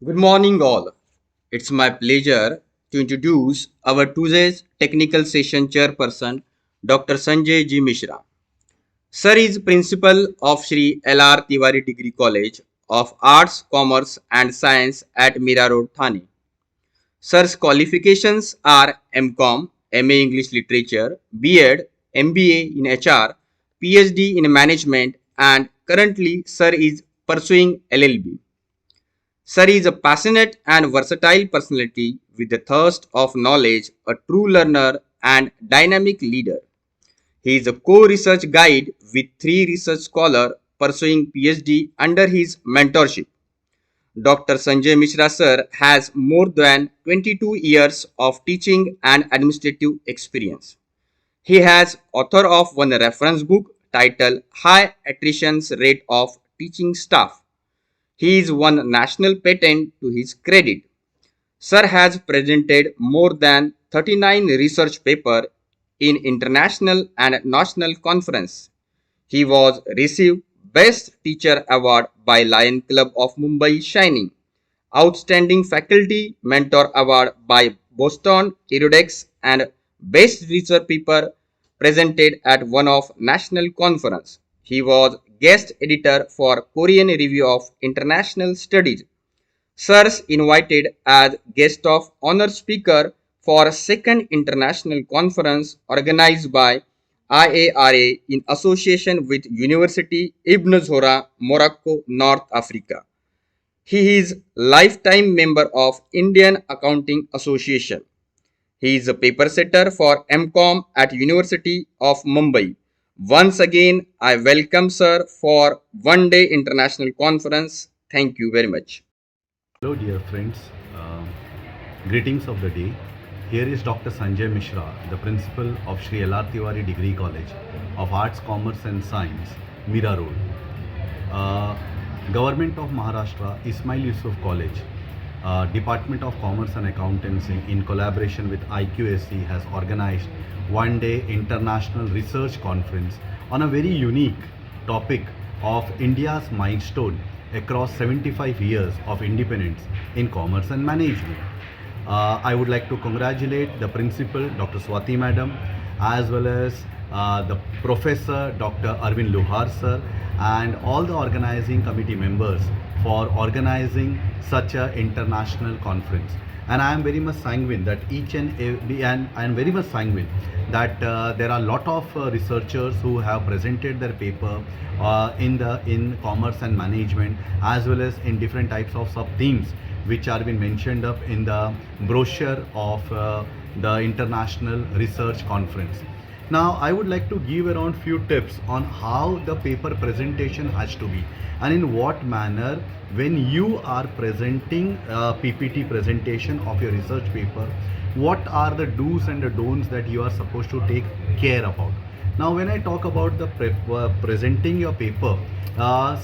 Good morning, all. It's my pleasure to introduce our today's technical session chairperson, Dr. Sanjay G. Mishra. Sir is principal of Shri L.R. Tiwari Degree College of Arts, Commerce and Science at Mira Road, Thane. Sir's qualifications are M.Com, MA English Literature, B.Ed, MBA in HR, PhD in Management, and currently Sir is pursuing LLB. Sir is a passionate and versatile personality with the thirst of knowledge, a true learner and dynamic leader. He is a co-research guide with three research scholars pursuing PhD under his mentorship. Dr. Sanjay Mishra sir has more than 22 years of teaching and administrative experience. He has author of one reference book titled High Attrition Rate of Teaching Staff. He is one national patent to his credit. Sir has presented more than 39 research papers in international and national conference. He was received Best Teacher Award by Lion Club of Mumbai Shining, Outstanding Faculty Mentor Award by Boston Erudex and Best Research Paper presented at one of national conference. He was guest editor for Korean Review of International Studies. Sirs invited as guest of honor speaker for a second international conference organized by IARA in association with University Ibn Zora, Morocco, North Africa. He is lifetime member of Indian Accounting Association. He is a paper setter for MCOM at University of Mumbai. Once again, I welcome sir for one day international conference. Thank you very much. Hello, dear friends. Greetings of the day. Here is Dr. Sanjay Mishra, the principal of Shri L.R. Tiwari Degree College of Arts, Commerce and Science, Mira Road. Government of Maharashtra, Ismail Yusuf College, Department of Commerce and Accountancy, in collaboration with IQSC, has organized one-day international research conference on a very unique topic of India's milestone across 75 years of independence in commerce and management. I would like to congratulate the principal, Dr. Swati Madam, as well as the Professor, Dr. Arvind Luhar sir, and all the organizing committee members for organizing such an international conference. And I am very much sanguine that I am very much sanguine that there are a lot of researchers who have presented their paper in commerce and management, as well as in different types of sub themes which are been mentioned up in the brochure of the international research conference. Now I would like to give around few tips on how the paper presentation has to be, and in what manner when you are presenting a PPT presentation of your research paper, what are the do's and the don'ts that you are supposed to take care about. Now when I talk about the presenting your paper,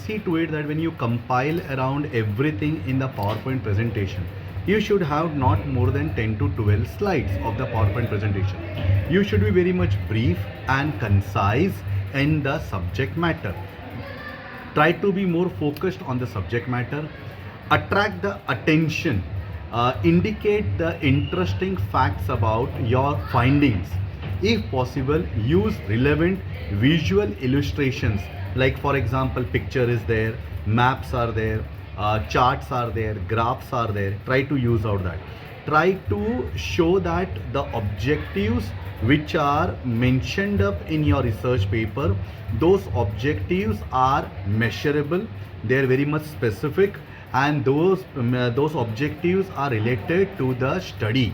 see to it that when you compile around everything in the PowerPoint presentation, you should have not more than 10 to 12 slides of the PowerPoint presentation. You should be very much brief and concise in the subject matter. Try to be more focused on the subject matter, attract the attention, indicate the interesting facts about your findings. If possible, use relevant visual illustrations, like for example picture is there, maps are there, charts are there, graphs are there. Try to use out that. Try to show that the objectives which are mentioned up in your research paper, those objectives are measurable, they are very much specific, and those objectives are related to the study.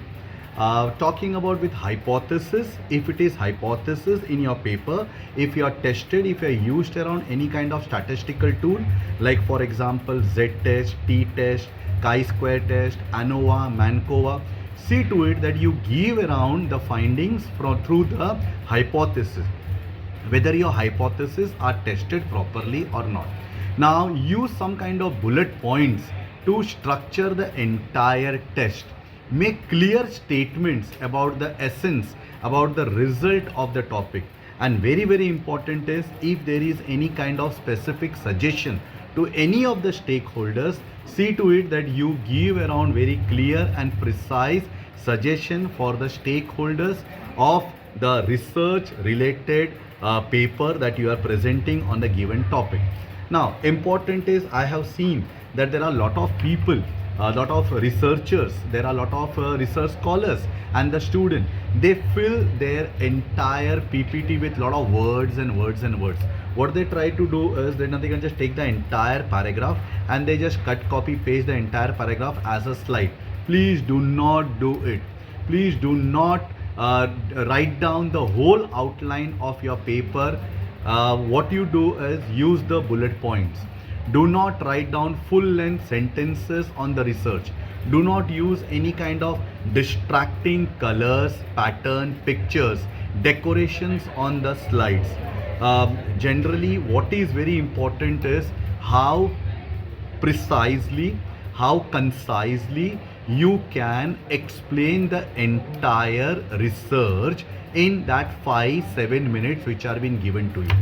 Talking about with hypothesis, if it is hypothesis in your paper, if you are tested, if you are used around any kind of statistical tool, like for example z-test, t-test, chi-square test, ANOVA, MANCOVA, see to it that you give around the findings through the hypothesis, whether your hypotheses are tested properly or not. Now use some kind of bullet points to structure the entire test. Make clear statements about the essence, about the result of the topic, And very important is, if there is any kind of specific suggestion to any of the stakeholders, see to it that you give around very clear and precise suggestion for the stakeholders of the research related paper that you are presenting on the given topic. Now, important is, I have seen that there are a lot of people, a lot of researchers, there are a lot of research scholars and the student, they fill their entire PPT with a lot of words and words and words. What they try to do is that they can just take the entire paragraph and they just cut, copy, paste the entire paragraph as a slide. Please do not do it. Please do not write down the whole outline of your paper. What you do is use the bullet points. Do not write down full length sentences on the research. Do not use any kind of distracting colors, pattern, pictures, decorations on the slides. Generally, what is very important is how precisely, how concisely you can explain the entire research in that 5-7 minutes which are being given to you.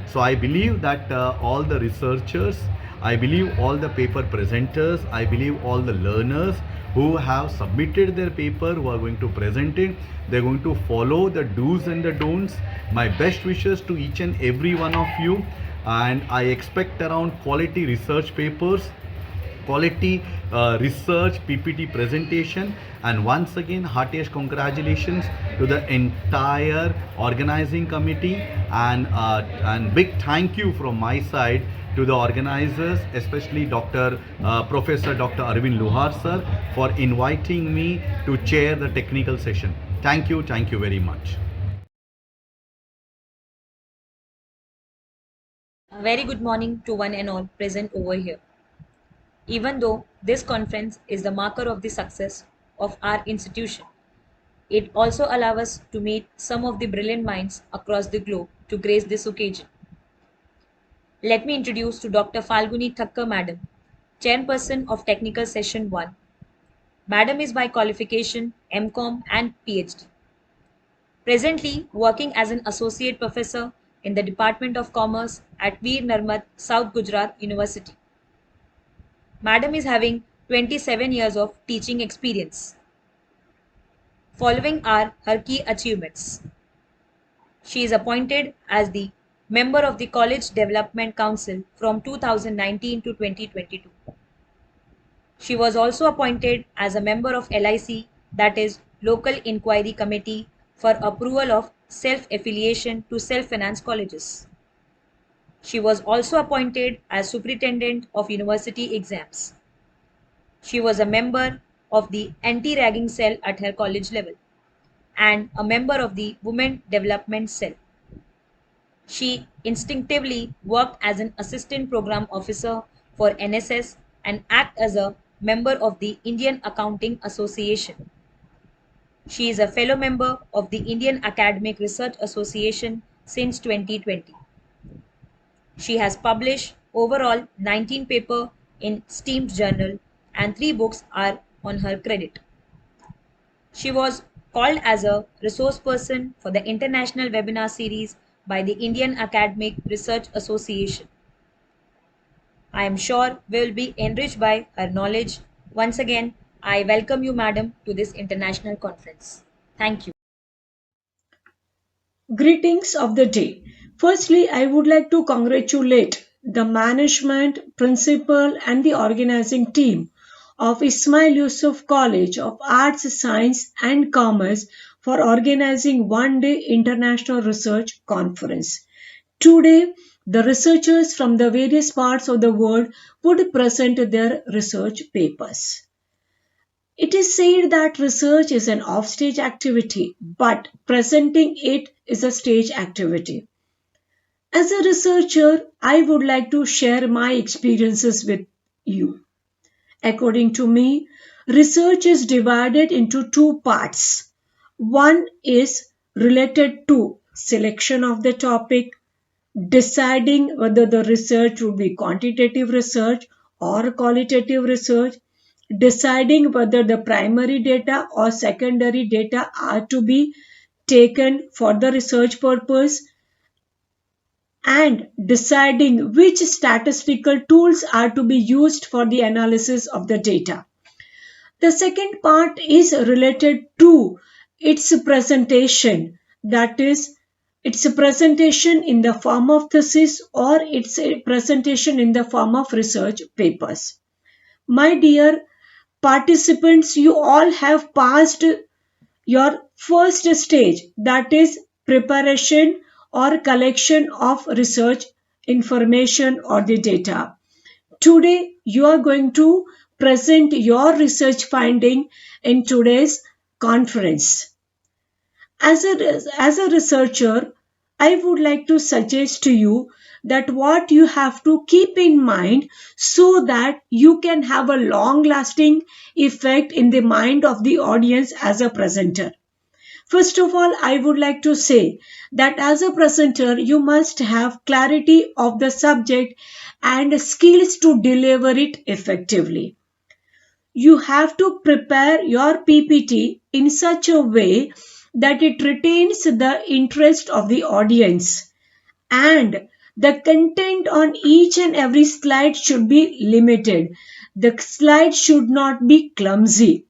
So I believe that all the researchers, I believe all the paper presenters, I believe all the learners who have submitted their paper, who are going to present it, they're going to follow the do's and the don'ts. My best wishes to each and every one of you, and I expect around quality research papers, quality research PPT presentation, and once again heartiest congratulations to the entire organizing committee, and big thank you from my side to the organizers, especially Professor Dr. Arvind Luhar sir, for inviting me to chair the technical session. Thank you very much. A very good morning to one and all present over here. Even though this conference is the marker of the success of our institution, it also allows us to meet some of the brilliant minds across the globe to grace this occasion. Let me introduce to Dr. Falguni Thakkar Madam, Chairperson of Technical Session 1. Madam is by qualification MCom and PhD. Presently working as an Associate Professor in the Department of Commerce at Veer, Narmad, South Gujarat University. Madam is having 27 years of teaching experience. Following are her key achievements. She is appointed as the member of the College Development Council from 2019 to 2022. She was also appointed as a member of LIC, that is Local Inquiry Committee, for approval of self-affiliation to self-finance colleges. She was also appointed as Superintendent of University Exams. She was a member of the anti-ragging cell at her college level and a member of the Women Development Cell. She instinctively worked as an Assistant Program Officer for NSS and act as a member of the Indian Accounting Association. She is a fellow member of the Indian Academic Research Association since 2020. She has published overall 19 papers in esteemed journal and 3 books are on her credit. She was called as a resource person for the international webinar series by the Indian Academic Research Association. I am sure we will be enriched by her knowledge. Once again, I welcome you, Madam, to this international conference. Thank you. Greetings of the day. Firstly, I would like to congratulate the management, principal and the organizing team of Ismail Yusuf College of Arts, Science and Commerce for organizing one-day international research conference. Today, the researchers from the various parts of the world would present their research papers. It is said that research is an offstage activity, but presenting it is a stage activity. As a researcher, I would like to share my experiences with you. According to me, research is divided into 2 parts. One is related to selection of the topic, deciding whether the research would be quantitative research or qualitative research, deciding whether the primary data or secondary data are to be taken for the research purpose, and deciding which statistical tools are to be used for the analysis of the data. The second part is related to its presentation, that is, its presentation in the form of thesis or its presentation in the form of research papers. My dear participants, you all have passed your first stage, that is preparation or collection of research information or the data. Today you are going to present your research finding in today's conference. As a researcher, I would like to suggest to you that what you have to keep in mind so that you can have a long lasting effect in the mind of the audience as a presenter. First of all, I would like to say that as a presenter, you must have clarity of the subject and skills to deliver it effectively. You have to prepare your PPT in such a way that it retains the interest of the audience, and the content on each and every slide should be limited. The slide should not be clumsy.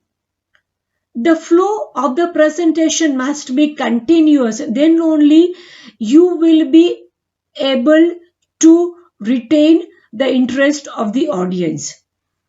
The flow of the presentation must be continuous, then only you will be able to retain the interest of the audience.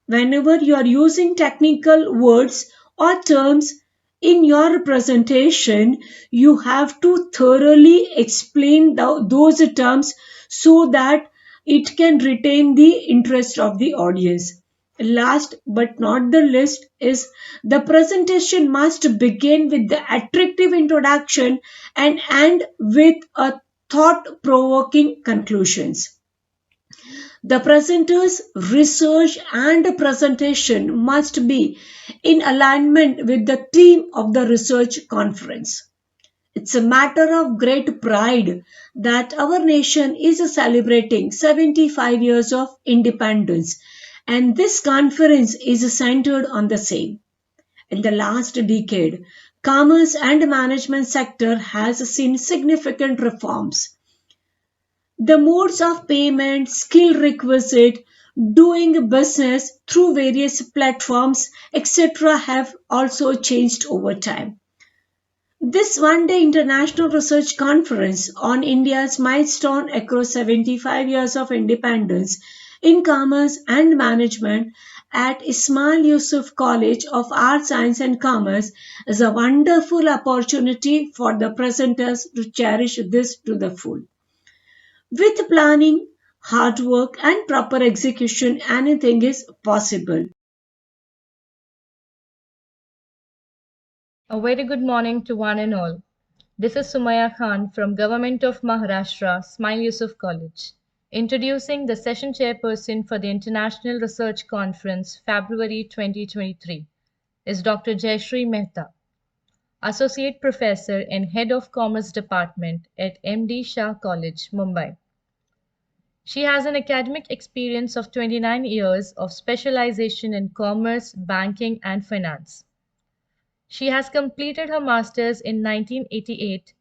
Whenever you are using technical words or terms in your presentation, you have to thoroughly explain those terms so that it can retain the interest of the audience. Last but not the least is the presentation must begin with the attractive introduction and end with a thought provoking conclusions. The presenter's research and presentation must be in alignment with the theme of the research conference. It's a matter of great pride that our nation is celebrating 75 years of independence, and this conference is centered on the same. In the last decade, commerce and management sector has seen significant reforms. The modes of payment, skill requisite, doing business through various platforms, etc., have also changed over time. This one day international research conference on India's milestone across 75 years of independence in commerce and management at Ismail Yusuf College of Arts, Science and Commerce is a wonderful opportunity for the presenters to cherish this to the full. With planning, hard work, and proper execution, anything is possible. A very good morning to one and all. This is Sumaya Khan from Government of Maharashtra, Ismail Yusuf College, introducing the session chairperson for the International Research Conference, February 2023, is Dr. Jayshree Mehta, Associate Professor and Head of Commerce Department at MD Shah College, Mumbai. She has an academic experience of 29 years of specialization in commerce, banking, and finance. She has completed her master's in 1988,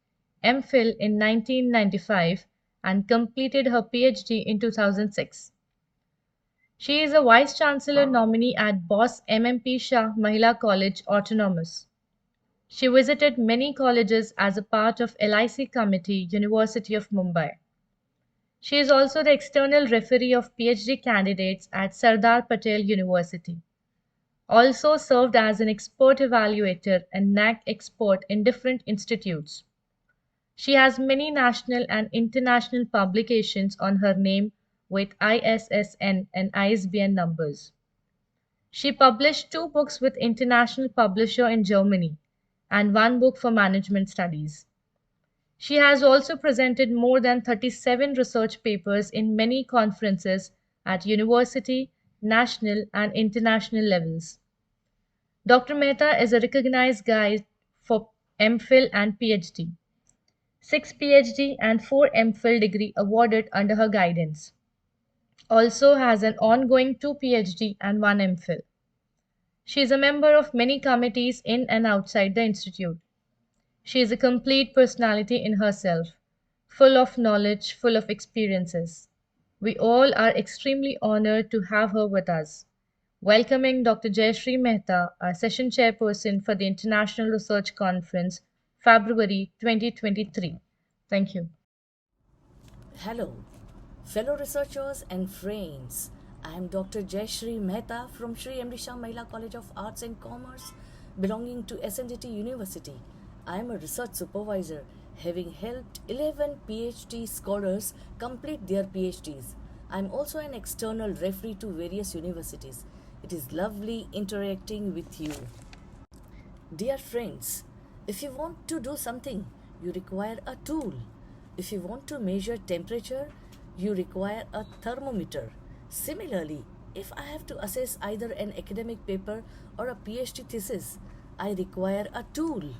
MPhil in 1995, and completed her PhD in 2006. She is a Vice Chancellor nominee at Boss MMP Shah Mahila College Autonomous. She visited many colleges as a part of LIC Committee, University of Mumbai. She is also the external referee of PhD candidates at Sardar Patel University. Also served as an expert evaluator and NAC expert in different institutes. She has many national and international publications on her name with ISSN and ISBN numbers. She published 2 books with international publisher in Germany and 1 book for management studies. She has also presented more than 37 research papers in many conferences at university, national, and international levels. Dr. Mehta is a recognized guide for MPhil and PhD. 6 PhD and 4 MPhil degree awarded under her guidance. Also has an ongoing 2 PhD and 1 MPhil. She is a member of many committees in and outside the institute. She is a complete personality in herself, full of knowledge, full of experiences. We all are extremely honored to have her with us. Welcoming Dr. Jayshree Mehta, our session chairperson for the International Research Conference, February 2023. Thank you. Hello, fellow researchers and friends. I am Dr. Jayshree Mehta from Shri Maheshwari College of Arts and Commerce, belonging to SNDT University. I am a research supervisor, having helped 11 PhD scholars complete their PhDs. I am also an external referee to various universities. It is lovely interacting with you. Dear friends, if you want to do something, you require a tool. If you want to measure temperature, you require a thermometer. Similarly, if I have to assess either an academic paper or a PhD thesis, I require a tool.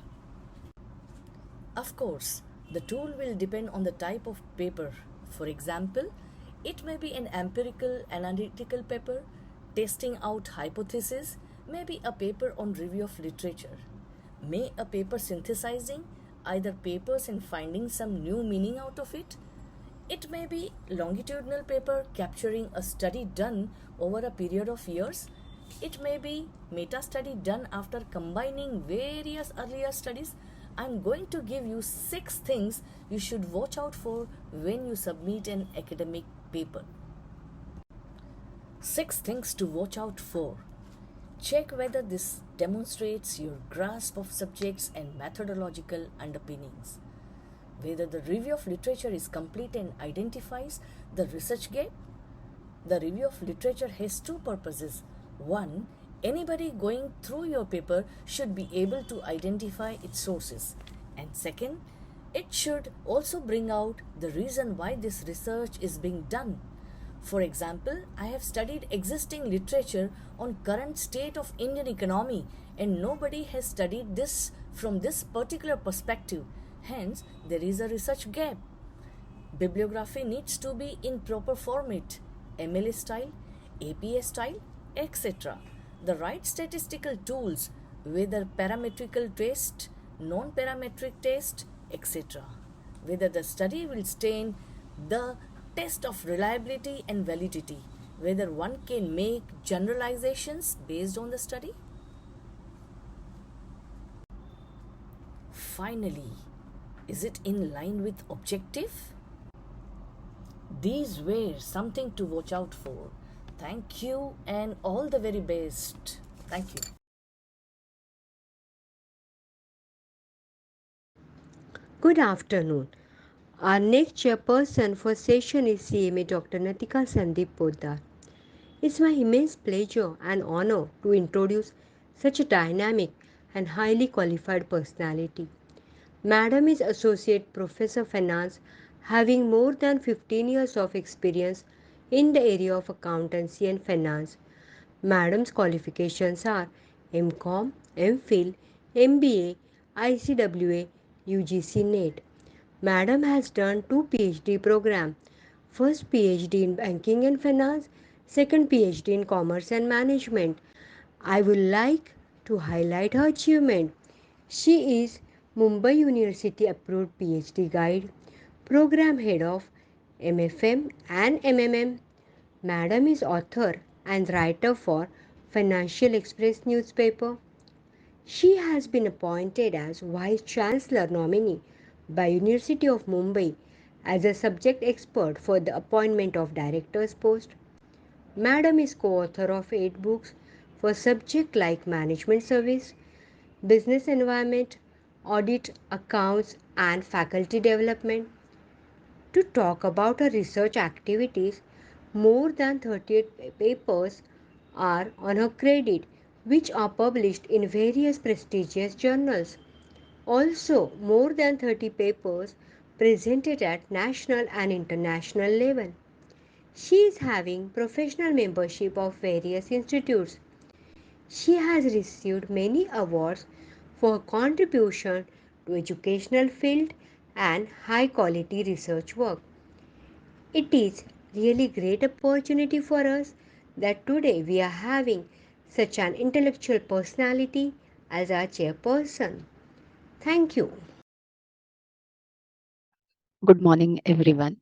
Of course, the tool will depend on the type of paper. For example, it may be an empirical analytical paper, testing out hypotheses, maybe a paper on review of literature, may a paper synthesizing either papers and finding some new meaning out of it. It may be longitudinal paper capturing a study done over a period of years. It may be meta study done after combining various earlier studies. I'm going to give you 6 things you should watch out for when you submit an academic paper. 6 things to watch out for. Check whether this demonstrates your grasp of subjects and methodological underpinnings. Whether the review of literature is complete and identifies the research gap. The review of literature has 2 purposes. One, anybody going through your paper should be able to identify its sources. And second, it should also bring out the reason why this research is being done. For example, I have studied existing literature on current state of Indian economy and nobody has studied this from this particular perspective. Hence, there is a research gap. Bibliography needs to be in proper format, MLA style, APA style, etc. The right statistical tools, whether parametrical test, non-parametric test, etc. Whether the study will stand the test of reliability and validity, whether one can make generalizations based on the study. Finally, is it in line with objective? These were something to watch out for. Thank you and all the very best. Thank you. Good afternoon. Our next chairperson for session is CMA Dr. Natika Poddar. It's my immense pleasure and honor to introduce such a dynamic and highly qualified personality. Madam is Associate Professor Finance, having more than 15 years of experience in the area of accountancy and finance. Madam's qualifications are MCom, MPhil, MBA, ICWA, UGC NET. Madam has done 2 PhD programs. First PhD in Banking and Finance, second PhD in Commerce and Management. I would like to highlight her achievement. She is Mumbai University approved PhD guide, program head of MFM and MMM. Madam is author and writer for Financial Express newspaper. She has been appointed as Vice Chancellor nominee by University of Mumbai as a subject expert for the appointment of director's post. Madam is co-author of 8 books for subjects like management service, business environment, audit, accounts, and faculty development. To talk about her research activities, more than 38 papers are on her credit, which are published in various prestigious journals. Also, more than 30 papers presented at national and international level. She is having professional membership of various institutes. She has received many awards for her contribution to educational field and high quality research work. It is really great opportunity for us that today we are having such an intellectual personality as our chairperson. Thank you. Good morning, everyone.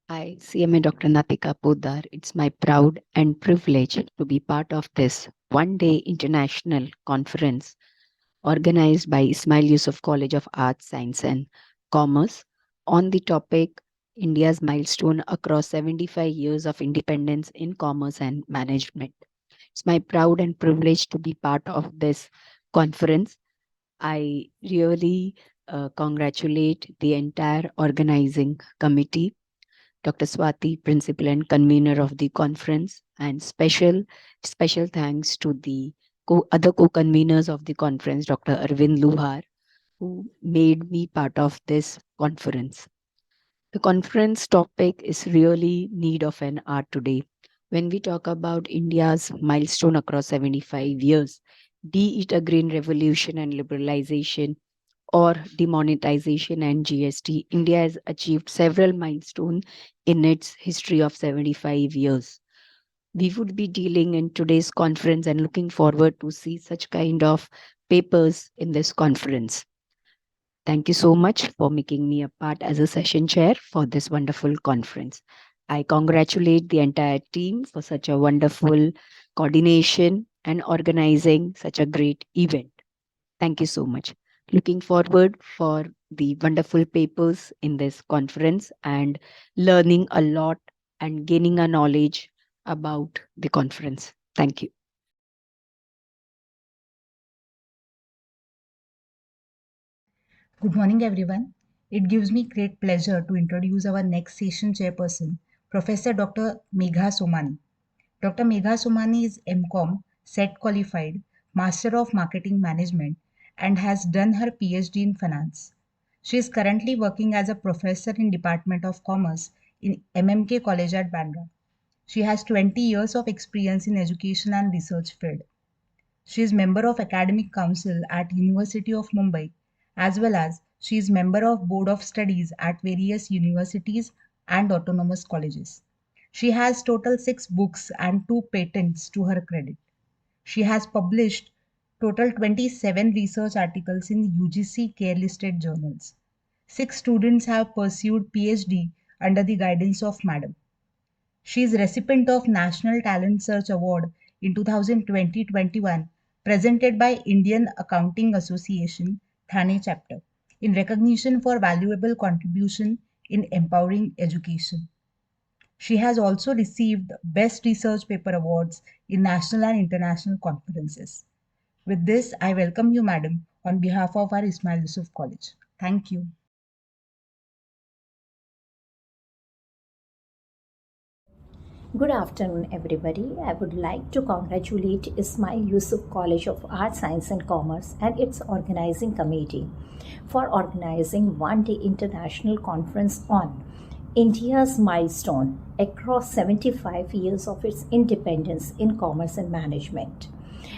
I, CMA Dr. Natika Poddar, it's my proud and privilege to be part of this one-day international conference organized by Ismail Yusuf College of Arts, Science and Commerce on the topic India's milestone across 75 years of independence in commerce and management. It's my proud and privilege to be part of this conference. I really congratulate the entire organizing committee, Dr. Swati, principal and convener of the conference, and special thanks to the other co-conveners of the conference, Dr. Arvind Luhar, who made me part of this conference. The conference topic is really need of an hour today. When we talk about India's milestone across 75 years, be it a green revolution and liberalization or demonetization and GST, India has achieved several milestones in its history of 75 years. We would be dealing in today's conference and looking forward to see such kind of papers in this conference. Thank you so much for making me a part as a session chair for this wonderful conference. I congratulate the entire team for such a wonderful coordination and organizing such a great event. Thank you so much. Looking forward for the wonderful papers in this conference and learning a lot and gaining a knowledge about the conference. Thank you. Good morning, everyone. It gives me great pleasure to introduce our next session chairperson, Professor Dr. Megha Somani. Dr. Megha Somani is MCom, SET qualified, Master of Marketing Management, and has done her PhD in Finance. She is currently working as a professor in Department of Commerce in MMK College at Bandra. She has 20 years of experience in education and research field. She is member of Academic Council at University of Mumbai, as well as she is member of Board of Studies at various universities and autonomous colleges. She has total 6 books and 2 patents to her credit. She has published total 27 research articles in UGC care listed journals. 6 students have pursued PhD under the guidance of Madam. She is recipient of National Talent Search Award in 2020-21 presented by Indian Accounting Association, Thane chapter, in recognition for valuable contribution in empowering education. She has also received Best Research Paper Awards in national and international conferences. With this, I welcome you, Madam, on behalf of our Ismail Yusuf College. Thank you. Good afternoon, everybody. I would like to congratulate Ismail Yusuf College of Arts, Science and Commerce and its organizing committee for organizing one-day international conference on India's milestone across 75 years of its independence in commerce and management.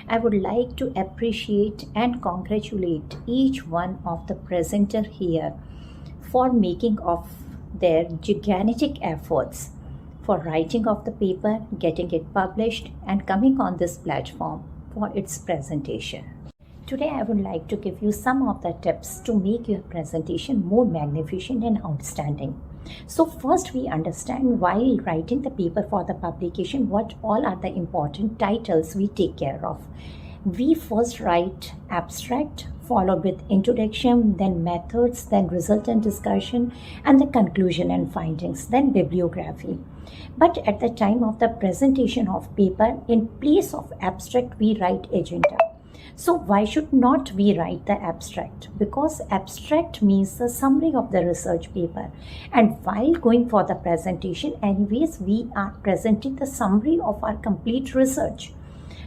I would like to appreciate and congratulate each one of the presenter here for making of their gigantic efforts for writing of the paper, getting it published, and coming on this platform for its presentation. Today, I would like to give you some of the tips to make your presentation more magnificent and outstanding. So first, we understand while writing the paper for the publication, what all are the important titles we take care of. We first write abstract, followed with introduction, then methods, then result and discussion, and the conclusion and findings, then bibliography. But at the time of the presentation of paper, in place of abstract, we write agenda. So why should not we write the abstract? Because abstract means the summary of the research paper. And while going for the presentation, anyways, we are presenting the summary of our complete research.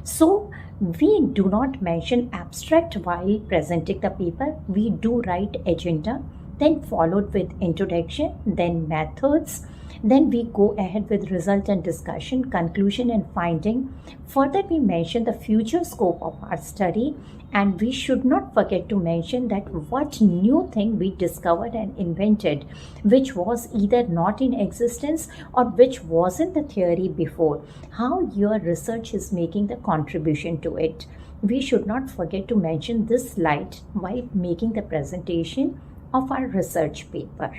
So we do not mention abstract while presenting the paper. We do write agenda, then followed with introduction, then methods, then we go ahead with result and discussion, conclusion and finding. Further, we mention the future scope of our study, and we should not forget to mention that what new thing we discovered and invented, which was either not in existence or which was in the theory before, how your research is making the contribution to it. We should not forget to mention this slide while making the presentation of our research paper.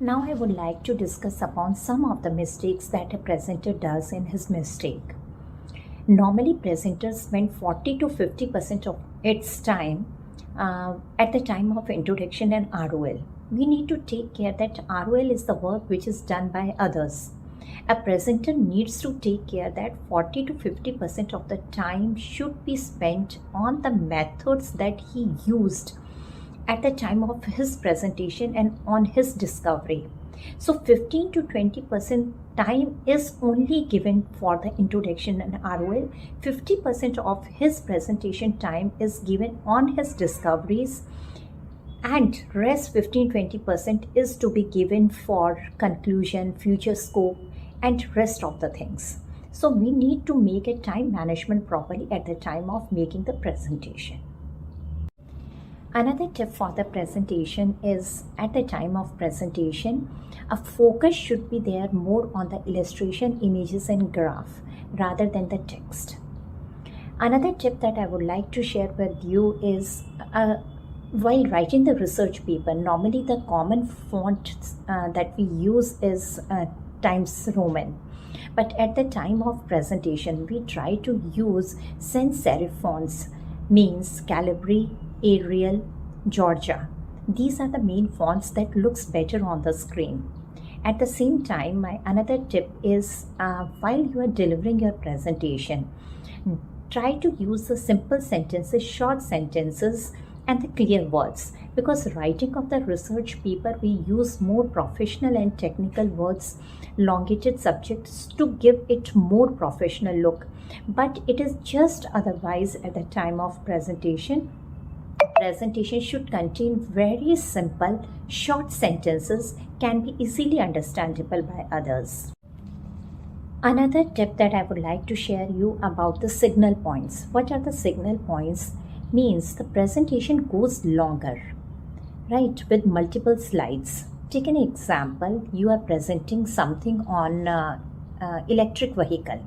Now I would like to discuss upon some of the mistakes that a presenter does in his mistake. Normally presenters spend 40 to 50% of its time at the time of introduction and ROL. We need to take care that ROL is the work which is done by others. A presenter needs to take care that 40 to 50% of the time should be spent on the methods that he used at the time of his presentation and on his discovery. So 15 to 20% time is only given for the introduction and ROL. 50% of his presentation time is given on his discoveries, and rest 15-20% is to be given for conclusion, future scope, and rest of the things. So we need to make a time management properly at the time of making the presentation. Another tip for the presentation is at the time of presentation, a focus should be there more on the illustration, images and graph rather than the text. Another tip that I would like to share with you is while writing the research paper, normally the common font that we use is Times Roman. But at the time of presentation, we try to use sans serif fonts, means Calibri, Arial, Georgia. These are the main fonts that looks better on the screen. At the same time, my another tip is while you are delivering your presentation, try to use the simple sentences, short sentences, and the clear words, because writing of the research paper we use more professional and technical words, elongated subjects to give it more professional look, but it is just otherwise at the time of presentation. Presentation should contain very simple short sentences, can be easily understandable by others. Another tip that I would like to share you about the signal points. What are the signal points? Means the presentation goes longer, right, with multiple slides. Take an example, you are presenting something on electric vehicle.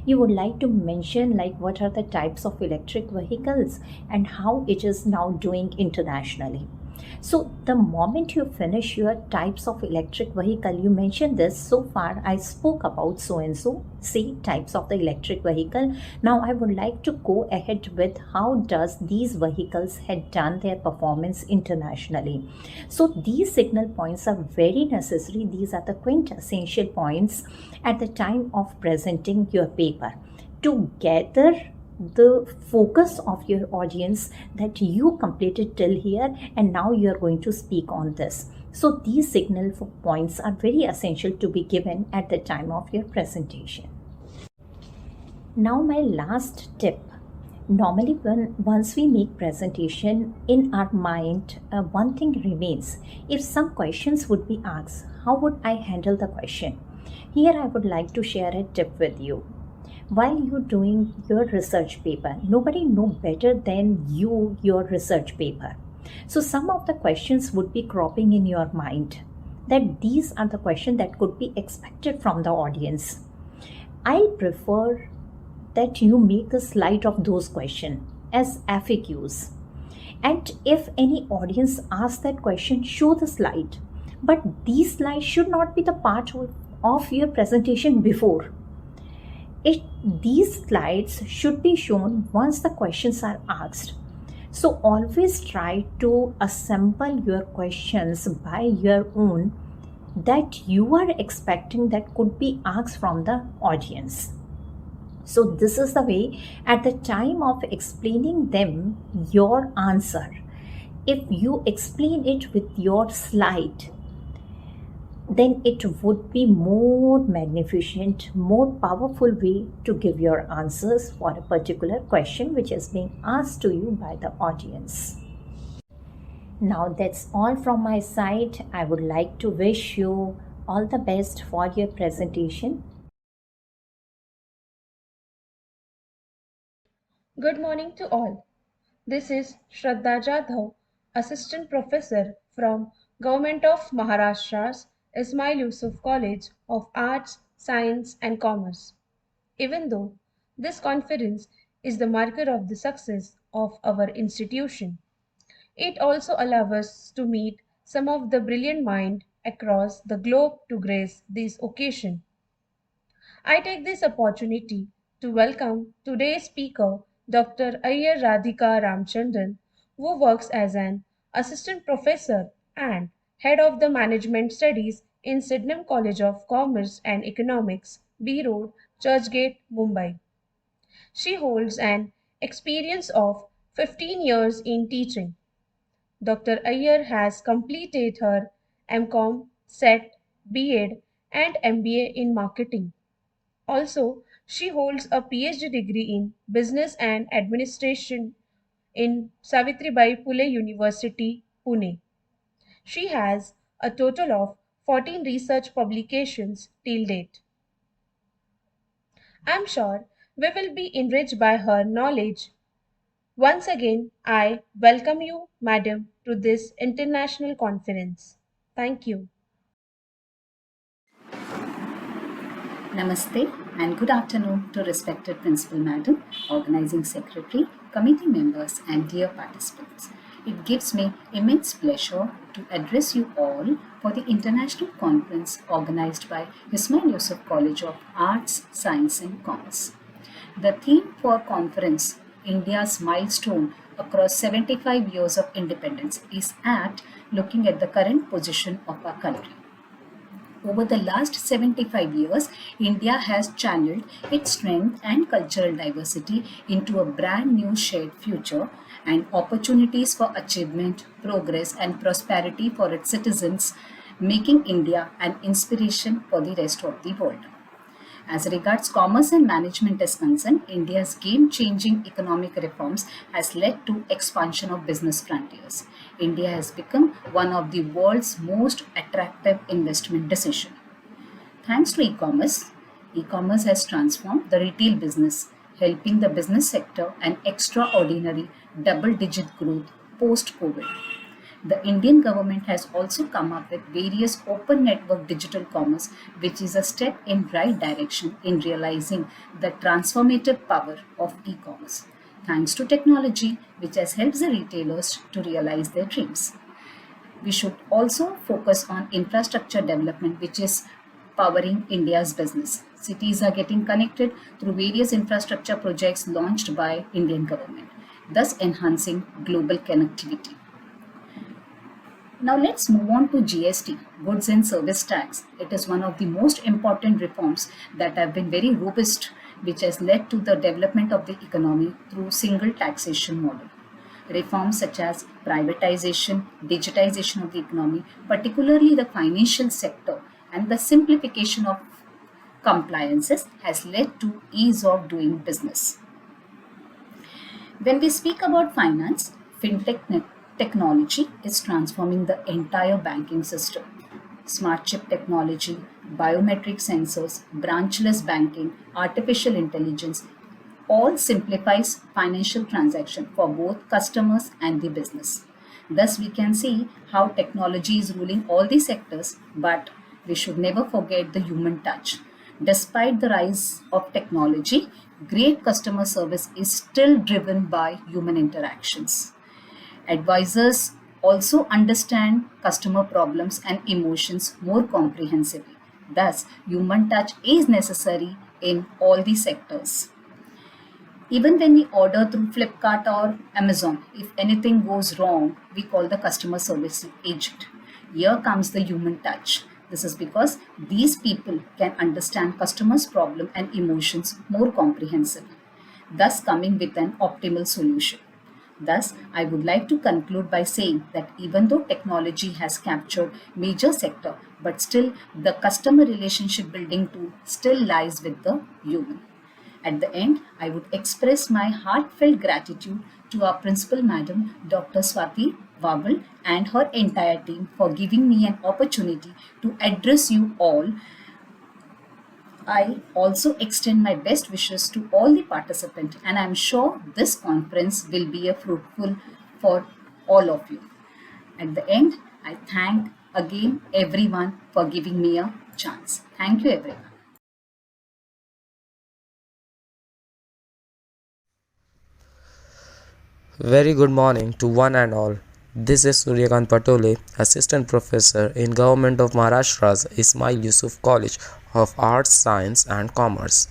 You would like to mention like what are the types of electric vehicles and how it is now doing internationally. So the moment you finish your types of electric vehicle, you mention this, so far I spoke about so and so, say types of the electric vehicle. Now I would like to go ahead with how does these vehicles had done their performance internationally. So these signal points are very necessary. These are the quintessential points at the time of presenting your paper to gather the focus of your audience that you completed till here and now you are going to speak on this. So these signal points are very essential to be given at the time of your presentation. Now my last tip. Normally once we make presentation, in our mind one thing remains. If some questions would be asked, how would I handle the question? Here I would like to share a tip with you. While you're doing your research paper, nobody know better than you your research paper. So some of the questions would be cropping in your mind that these are the questions that could be expected from the audience. I prefer that you make a slide of those questions as FAQs. And if any audience asks that question, show the slide. But these slides should not be the part of your presentation before. These slides should be shown once the questions are asked. So always try to assemble your questions by your own that you are expecting that could be asked from the audience. So this is the way at the time of explaining them your answer. If you explain it with your slide, then it would be more magnificent, more powerful way to give your answers for a particular question which is being asked to you by the audience. Now that's all from my side. I would like to wish you all the best for your presentation. Good morning to all. This is Shraddha Jadhav, Assistant Professor from Government of Maharashtra's Ismail Yusuf College of Arts, Science and Commerce. Even though this conference is the marker of the success of our institution, it also allows us to meet some of the brilliant minds across the globe to grace this occasion. I take this opportunity to welcome today's speaker, Dr. Iyer Radhika Ramchandran, who works as an assistant professor and head of the management studies in Sydenham College of Commerce and Economics, B Road, Churchgate, Mumbai. She holds an experience of 15 years in teaching. Dr. Iyer has completed her MCom, SET, B.Ed, and MBA in marketing. Also, she holds a PhD degree in Business and Administration in Savitribai Phule University, Pune. She has a total of 14 research publications till date. I'm sure we will be enriched by her knowledge. Once again, I welcome you, Madam, to this international conference. Thank you. Namaste and good afternoon to respected Principal Madam, Organizing Secretary, committee members and dear participants. It gives me immense pleasure to address you all for the international conference organized by Ismail Yusuf College of Arts, Science and Commerce. The theme for conference, India's milestone across 75 years of independence, is apt looking at the current position of our country. Over the last 75 years, India has channeled its strength and cultural diversity into a brand new shared future and opportunities for achievement, progress, and prosperity for its citizens, making India an inspiration for the rest of the world. As regards commerce and management is concerned, India's game-changing economic reforms has led to expansion of business frontiers. India has become one of the world's most attractive investment decisions. Thanks to e-commerce has transformed the retail business, helping the business sector an extraordinary double-digit growth post-COVID. The Indian government has also come up with various open network digital commerce, which is a step in right direction in realizing the transformative power of e-commerce. Thanks to technology, which has helped the retailers to realize their dreams. We should also focus on infrastructure development, which is powering India's business. Cities are getting connected through various infrastructure projects launched by Indian government, thus enhancing global connectivity. Now let's move on to GST, Goods and Service Tax. It is one of the most important reforms that have been very robust, which has led to the development of the economy through single taxation model. Reforms such as privatization, digitization of the economy, particularly the financial sector, and the simplification of compliances has led to ease of doing business. When we speak about finance, fintech technology is transforming the entire banking system. Smart chip technology, biometric sensors, branchless banking, artificial intelligence, all simplifies financial transaction for both customers and the business. Thus, we can see how technology is ruling all the sectors, but we should never forget the human touch. Despite the rise of technology, great customer service is still driven by human interactions. Advisors also understand customer problems and emotions more comprehensively. Thus, human touch is necessary in all the sectors. Even when we order through Flipkart or Amazon, if anything goes wrong, we call the customer service agent. Here comes the human touch. This is because these people can understand customers' problem and emotions more comprehensively, thus coming with an optimal solution. Thus, I would like to conclude by saying that even though technology has captured major sector, but still the customer relationship building tool still lies with the human. At the end, I would express my heartfelt gratitude to our Principal Madam, Dr. Swati Wawal, and her entire team for giving me an opportunity to address you all. I also extend my best wishes to all the participants, and I am sure this conference will be a fruitful for all of you. At the end, I thank again everyone for giving me a chance. Thank you everyone. Very good morning to one and all. This is Suryakant Patole, Assistant Professor in Government of Maharashtra's Ismail Yusuf College of Arts, Science and Commerce.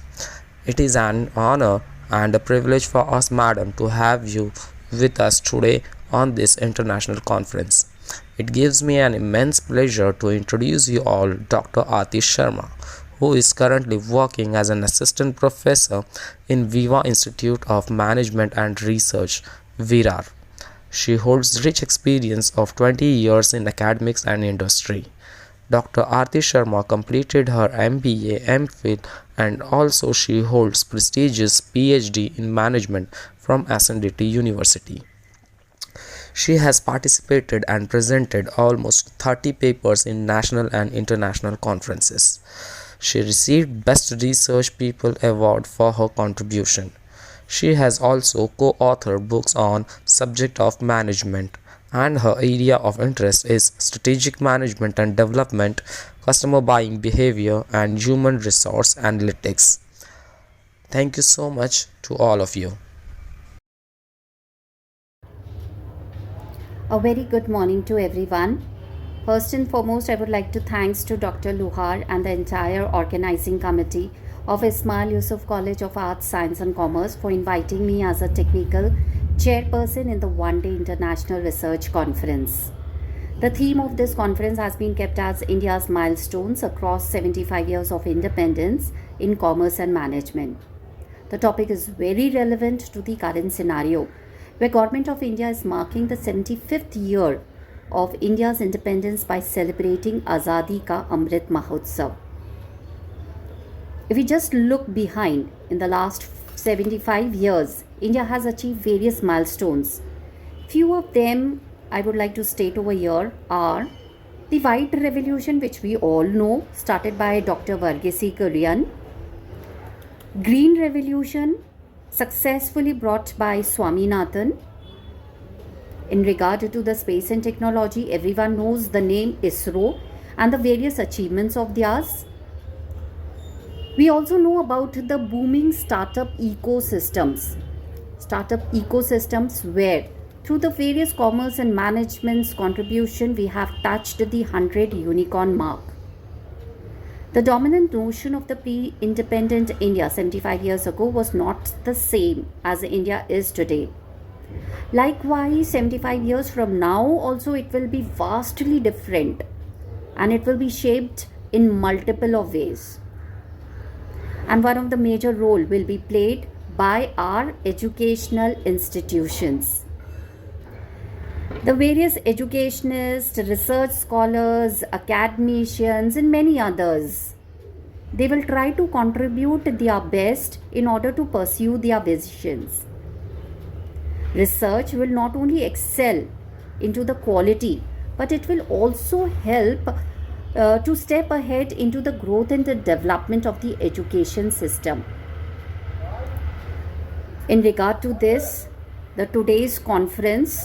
It is an honor and a privilege for us, Madam, to have you with us today on this international conference. It gives me an immense pleasure to introduce you all Dr. Arti Sharma, who is currently working as an assistant professor in VIVA Institute of Management and Research, VIRAR. She holds rich experience of 20 years in academics and industry. Dr. Arti Sharma completed her MBA, MPhil, and also she holds prestigious PhD in management from SNDT University. She has participated and presented almost 30 papers in national and international conferences. She received Best Research People Award for her contribution. She has also co-authored books on subject of management, and her area of interest is strategic management and development, customer buying behavior, and human resource analytics. Thank you so much to all of you. A very good morning to everyone. First and foremost, I would like to thanks to Dr. Luhar and the entire organizing committee of Ismail Yusuf College of Arts, Science and Commerce for inviting me as a technical chairperson in the one-day international research conference. The theme of this conference has been kept as India's milestones across 75 years of independence in commerce and management. The topic is very relevant to the current scenario, where Government of India is marking the 75th year of India's independence by celebrating Azadi Ka Amrit Mahotsav. If we just look behind, in the last 75 years, India has achieved various milestones. Few of them I would like to state over here are the White Revolution, which we all know, started by Dr. Varghese Kurian. Green Revolution, successfully brought by Swaminathan. In regard to the space and technology, everyone knows the name ISRO and the various achievements of theirs. We also know about the booming startup ecosystems where through the various commerce and management's contribution, we have touched the 100 unicorn mark. The dominant notion of the pre-independent India 75 years ago was not the same as India is today. Likewise, 75 years from now also it will be vastly different, and it will be shaped in multiple of ways. And one of the major role will be played by our educational institutions. The various educationists, research scholars, academicians and many others, they will try to contribute their best in order to pursue their visions. Research will not only excel into the quality, but it will also help to step ahead into the growth and the development of the education system. In regard to this, the today's conference,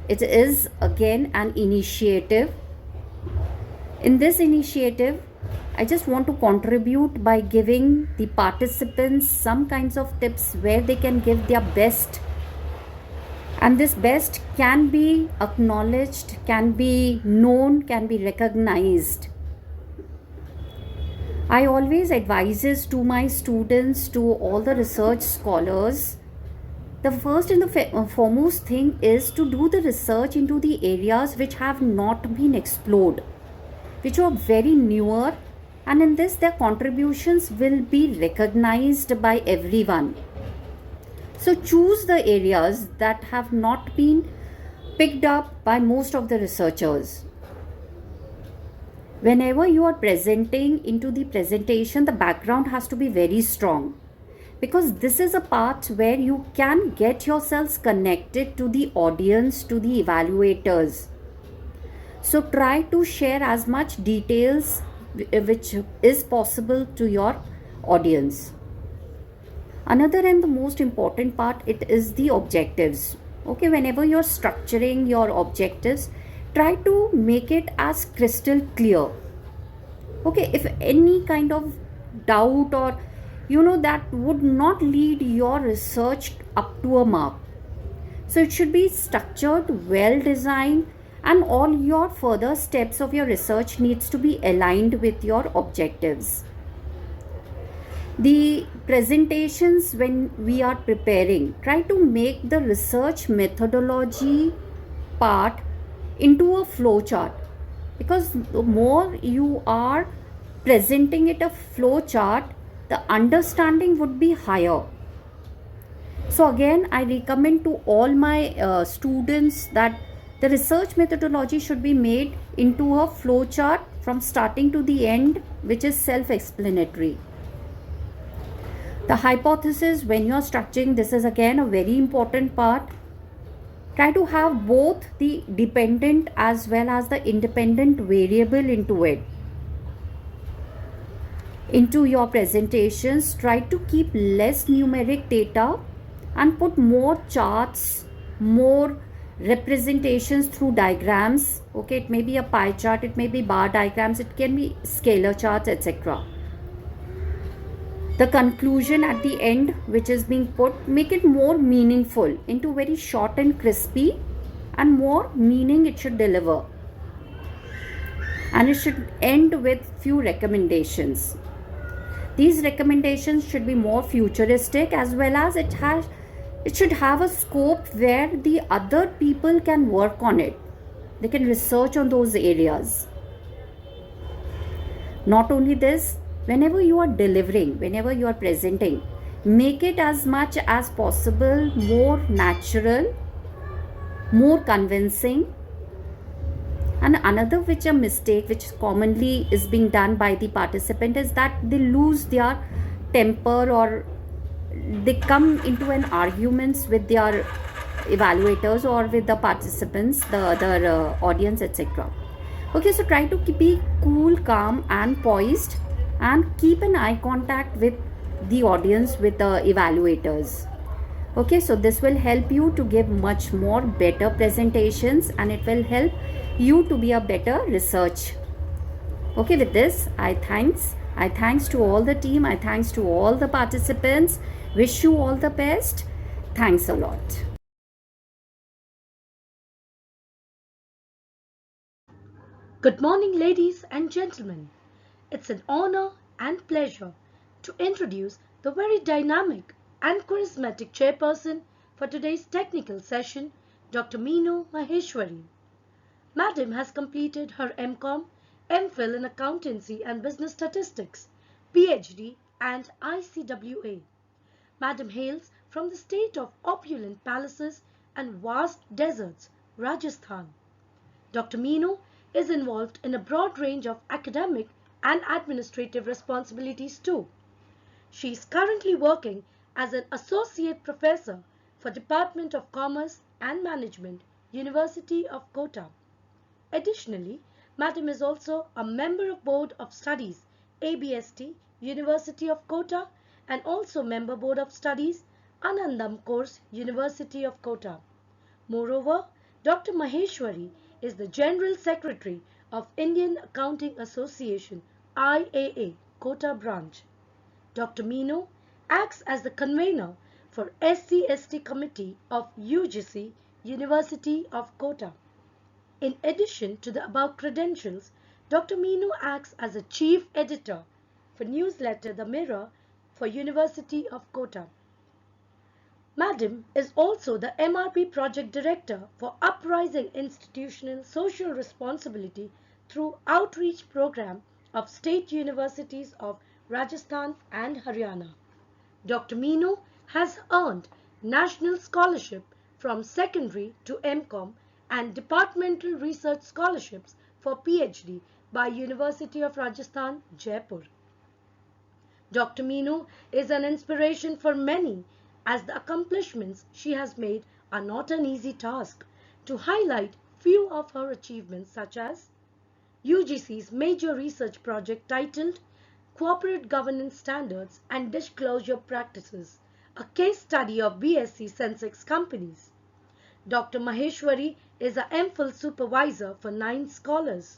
it is again an initiative. In this initiative, I just want to contribute by giving the participants some kinds of tips where they can give their best. And this best can be acknowledged, can be known, can be recognized. I always advise to my students, to all the research scholars, the first and the foremost thing is to do the research into the areas which have not been explored, which are very newer, and in this their contributions will be recognized by everyone. So choose the areas that have not been picked up by most of the researchers. Whenever you are presenting into the presentation, the background has to be very strong, because this is a part where you can get yourselves connected to the audience, to the evaluators. So try to share as much details which is possible to your audience. Another and the most important part, it is the objectives. Okay, whenever you're structuring your objectives, try to make it as crystal clear. Okay, if any kind of doubt or that would not lead your research up to a mark. So it should be structured, well designed, and all your further steps of your research needs to be aligned with your objectives. The presentations, when we are preparing, try to make the research methodology part into a flow chart, because the more you are presenting it a flow chart, the understanding would be higher. So again, I recommend to all my students that the research methodology should be made into a flow chart from starting to the end, which is self-explanatory. The hypothesis, when you are structuring, this is again a very important part. Try to have both the dependent as well as the independent variable into your presentations. Try to keep less numeric data and put more charts, more representations through diagrams. Okay, it may be a pie chart, it may be bar diagrams, it can be scalar charts, etc. The conclusion at the end, which is being put, make it more meaningful into very short and crispy, and more meaning it should deliver. And it should end with few recommendations. These recommendations should be more futuristic, as well as it should have a scope where the other people can work on it. They can research on those areas. Not only this, whenever you are delivering, whenever you are presenting, make it as much as possible more natural, more convincing. And another mistake which commonly is being done by the participant is that they lose their temper, or they come into an arguments with their evaluators or with the participants, the other audience, etc. Okay, so try to be cool, calm and poised, and keep an eye contact with the audience, with the evaluators. Okay, so this will help you to give much more better presentations, and it will help you to be a better research. Okay, with this, I thanks to all the team, I thanks to all the participants. Wish you all the best. Thanks a lot. Good morning, ladies and gentlemen. It's an honor and pleasure to introduce the very dynamic and charismatic chairperson for today's technical session, Dr. Meenu Maheshwari. Madam has completed her MCom, MPhil in Accountancy and Business Statistics, PhD and ICWA. Madam hails from the state of opulent palaces and vast deserts, Rajasthan. Dr. Meenu is involved in a broad range of academic and administrative responsibilities too. She is currently working as an associate professor for Department of Commerce and Management, University of Kota. Additionally, Madam is also a member of Board of Studies, ABST, University of Kota, and also member Board of Studies, Anandam Course, University of Kota. Moreover, Dr. Maheshwari is the General Secretary of Indian Accounting Association, IAA, Kota branch. Dr. Meenu acts as the convener for SC/ST Committee of UGC, University of Kota. In addition to the above credentials, Dr. Meenu acts as a chief editor for newsletter The Mirror for University of Kota. Madam is also the MRP Project Director for Uprising Institutional Social Responsibility through Outreach Program of State Universities of Rajasthan and Haryana. Dr. Meenu has earned National Scholarship from Secondary to MCom and Departmental Research Scholarships for PhD by University of Rajasthan, Jaipur. Dr. Meenu is an inspiration for many, as the accomplishments she has made are not an easy task. To highlight few of her achievements, such as UGC's major research project titled Corporate Governance Standards and Disclosure Practices, a case study of BSc Sensex companies. Dr. Maheshwari is a MPhil supervisor for 9 scholars.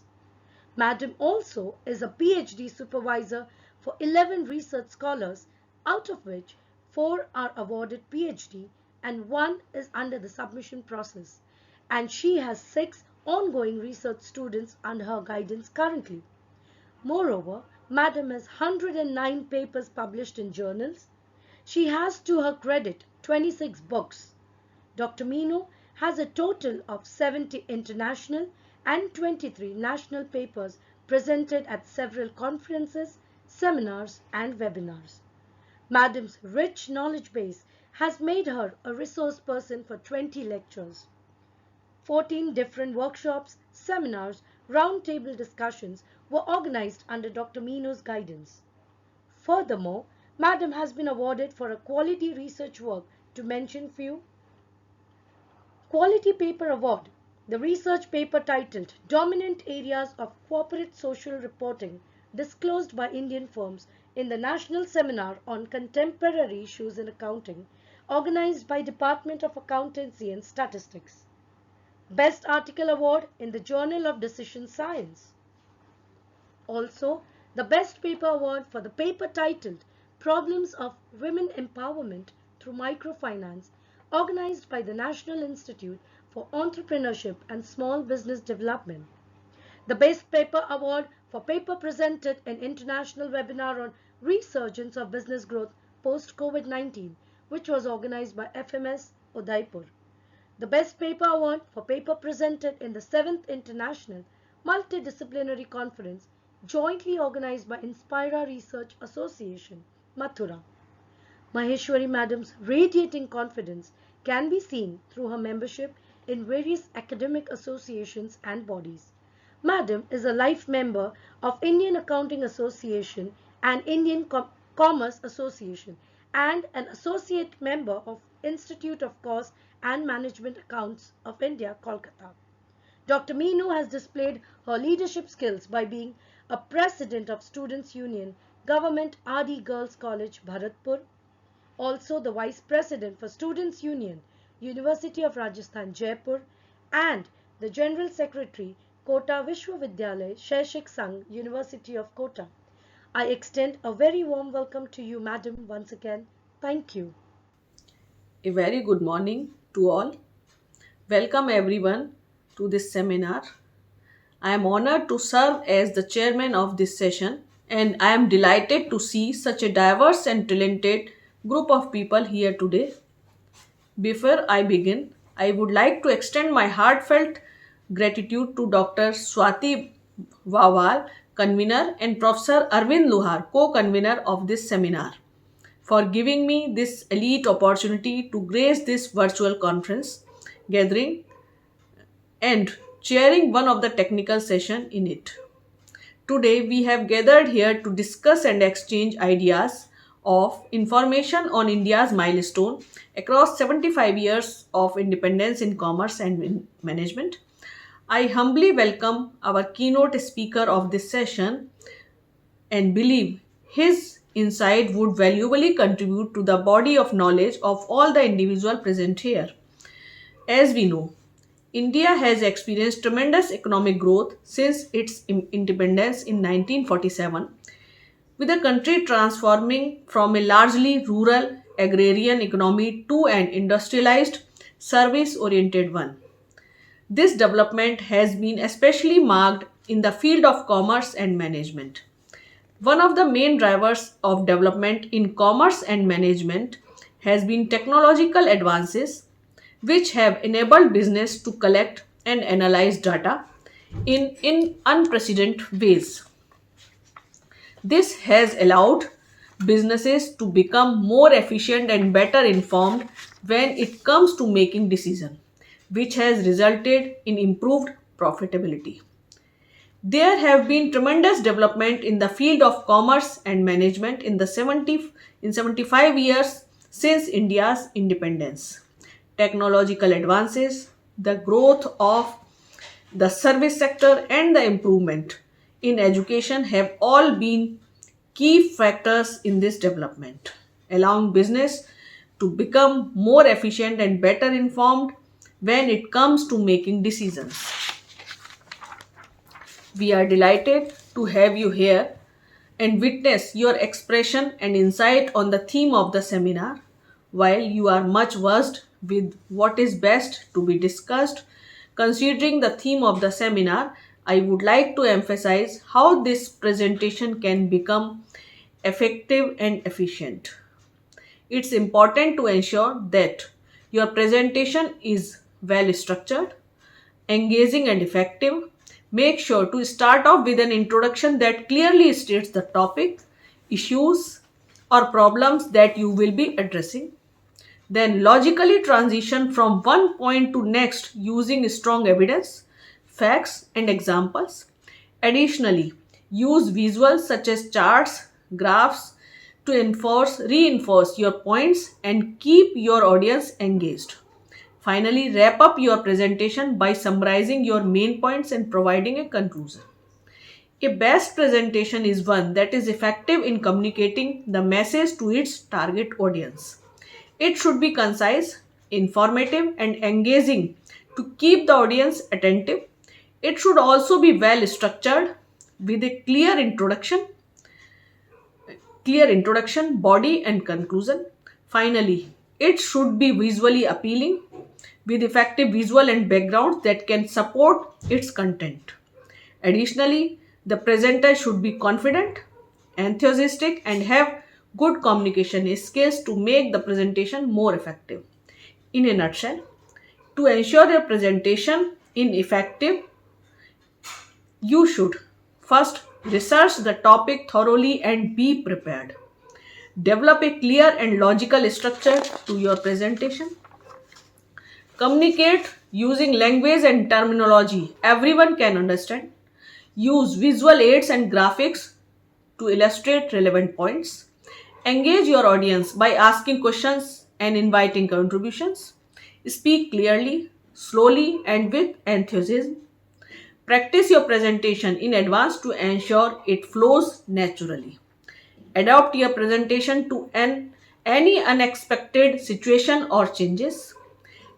Madam also is a PhD supervisor for 11 research scholars, out of which 4 are awarded PhD and one is under the submission process, and she has 6 ongoing research students under her guidance currently. Moreover, Madam has 109 papers published in journals. She has to her credit 26 books. Dr. Meenu has a total of 70 international and 23 national papers presented at several conferences, seminars and webinars. Madam's rich knowledge base has made her a resource person for 20 lectures. 14 different workshops, seminars, roundtable discussions were organized under Dr. Meenu's guidance. Furthermore, Madam has been awarded for a quality research work, to mention few. Quality Paper Award, the research paper titled Dominant Areas of Corporate Social Reporting Disclosed by Indian Firms in the National Seminar on Contemporary Issues in Accounting, organized by Department of Accountancy and Statistics. Best Article Award in the Journal of Decision Science. Also, the Best Paper Award for the paper titled Problems of Women Empowerment Through Microfinance, organized by the National Institute for Entrepreneurship and Small Business Development. The Best Paper Award for paper presented in international webinar on resurgence of business growth post-COVID-19, which was organized by FMS Udaipur. The Best Paper Award for paper presented in the 7th International Multidisciplinary Conference, jointly organized by Inspira Research Association, Mathura. Maheshwari Madam's radiating confidence can be seen through her membership in various academic associations and bodies. Madam is a life member of Indian Accounting Association and Indian Commerce Association and an associate member of Institute of Cost and Management Accounts of India, Kolkata. Dr. Meenu has displayed her leadership skills by being a president of Students' Union, Government RD Girls College, Bharatpur, also the vice president for Students' Union, University of Rajasthan, Jaipur, and the general secretary, Kota Vishwavidyalaya Shaishik Sangh, University of Kota. I extend a very warm welcome to you, Madam, once again. Thank you. A very good morning to all. Welcome everyone to this seminar. I am honored to serve as the chairman of this session, and I am delighted to see such a diverse and talented group of people here today. Before I begin, I would like to extend my heartfelt gratitude to Dr. Swati Wawal, convener, and Professor Arvind Luhar, co-convener of this seminar, for giving me this elite opportunity to grace this virtual conference gathering and chairing one of the technical session in it. Today we have gathered here to discuss and exchange ideas of information on India's milestone across 75 years of independence in commerce and management. I humbly welcome our keynote speaker of this session and believe his insight would valuably contribute to the body of knowledge of all the individuals present here. As we know, India has experienced tremendous economic growth since its independence in 1947, with the country transforming from a largely rural agrarian economy to an industrialized, service-oriented one. This development has been especially marked in the field of commerce and management. One of the main drivers of development in commerce and management has been technological advances, which have enabled business to collect and analyze data in unprecedented ways. This has allowed businesses to become more efficient and better informed when it comes to making decisions, which has resulted in improved profitability. There have been tremendous development in the field of commerce and management in 75 years since India's independence. Technological advances, the growth of the service sector, and the improvement in education have all been key factors in this development, allowing business to become more efficient and better informed when it comes to making decisions. We are delighted to have you here and witness your expression and insight on the theme of the seminar. While you are much versed with what is best to be discussed. Considering the theme of the seminar, I would like to emphasize how this presentation can become effective and efficient. It's important to ensure that your presentation is well structured, engaging, and effective. Make sure to start off with an introduction that clearly states the topic, issues, or problems that you will be addressing. Then logically transition from one point to next using strong evidence, facts, and examples. Additionally, use visuals such as charts, graphs to reinforce your points and keep your audience engaged. Finally, wrap up your presentation by summarizing your main points and providing a conclusion. A best presentation is one that is effective in communicating the message to its target audience. It should be concise, informative, and engaging to keep the audience attentive. It should also be well structured with a clear introduction, body, and conclusion. Finally, it should be visually appealing with effective visual and backgrounds that can support its content. Additionally, the presenter should be confident, enthusiastic, and have good communication skills to make the presentation more effective. In a nutshell, to ensure your presentation is effective, you should first research the topic thoroughly and be prepared. Develop a clear and logical structure to your presentation. Communicate using language and terminology everyone can understand. Use visual aids and graphics to illustrate relevant points. Engage your audience by asking questions and inviting contributions. Speak clearly, slowly, and with enthusiasm. Practice your presentation in advance to ensure it flows naturally. Adapt your presentation to any unexpected situation or changes.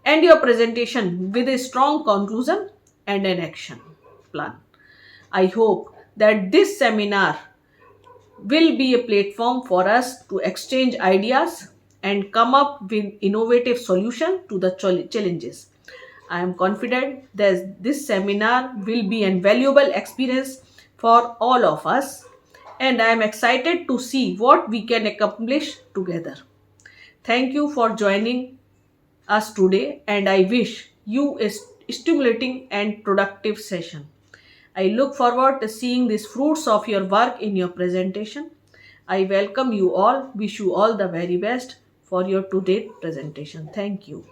End your presentation with a strong conclusion and an action plan. I hope that this seminar will be a platform for us to exchange ideas and come up with innovative solutions to the challenges. I am confident that this seminar will be an valuable experience for all of us, and I am excited to see what we can accomplish together. Thank you for joining us today, and I wish you a stimulating and productive session. I look forward to seeing these fruits of your work in your presentation. I welcome you all, wish you all the very best for your today presentation. Thank you.